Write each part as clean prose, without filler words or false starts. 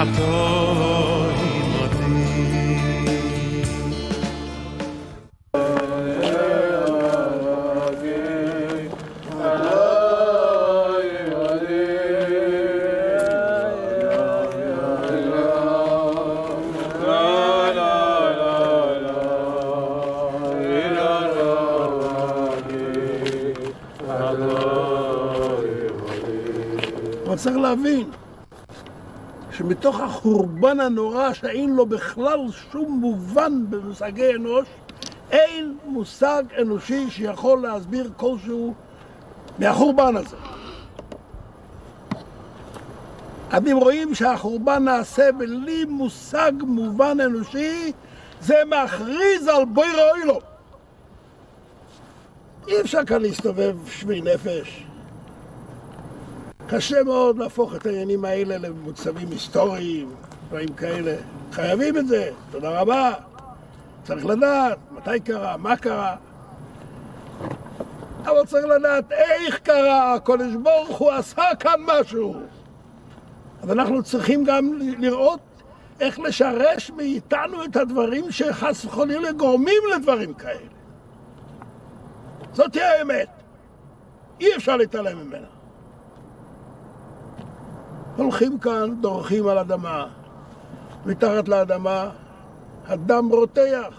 אבל צריך להבין שמתוך החורבן הנורא שאין לו בכלל שום מובן במושגי אנוש, אין מושג אנושי שיכול להסביר כלשהו מהחורבן הזה. אתם רואים שהחורבן נעשה בלי מושג מובן אנושי, זה מכריז על בויר האוילום. אי אפשר כאן להסתובב שווי נפש. קשה מאוד להפוך את העניינים האלה למוצבים היסטוריים, דברים כאלה. חייבים את זה, תודה רבה. צריך לדעת מתי קרה, מה קרה. אבל צריך לדעת איך קרה, הקדוש ברוך הוא עשה כאן משהו. אז אנחנו צריכים גם לראות איך לשרש מאיתנו את הדברים שחס וחלילה גורמים לדברים כאלה. זאת היא האמת. אי אפשר להתעלם ממנה. הולכים כאן, דורכים על אדמה. מתחת לאדמה, הדם רותח.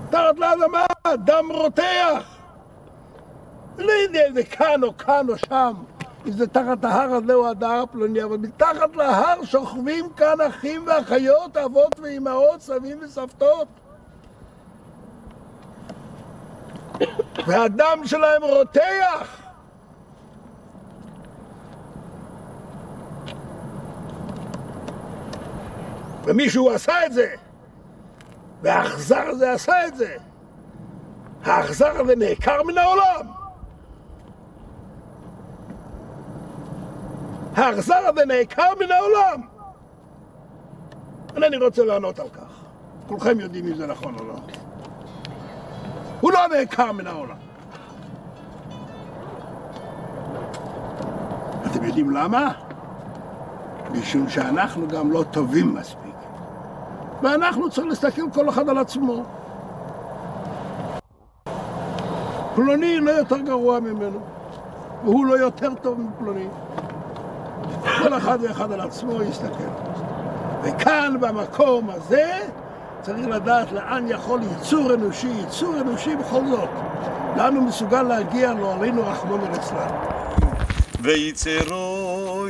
מתחת לאדמה, הדם רותח. לא יודע אם זה כאן או כאן או שם, אם זה תחת ההר הזה או ההר הפלוני, אבל מתחת להר שוכבים כאן אחים ואחיות, אבות ואימהות, סבים וסבתות. והדם שלהם רותח. ומישהו עשה את זה, והאכזר הזה עשה את זה. האכזר הזה נעקר מן העולם. האכזר הזה נעקר מן העולם. אינני רוצה לענות על כך. כולכם יודעים אם זה נכון או לא. הוא לא נעקר מן העולם. אתם יודעים למה? משום שאנחנו גם לא טובים מספיק. ואנחנו צריכים להסתכל כל אחד על עצמו. פלוני לא יותר גרוע ממנו, והוא לא יותר טוב מפלוני. כל אחד ואחד על עצמו יסתכל. וכאן במקום הזה צריך לדעת לאן יכול יצור אנושי בכל זאת. לאן הוא מסוגל להגיע לו, עלינו רחמנא ליצלן. ויצרו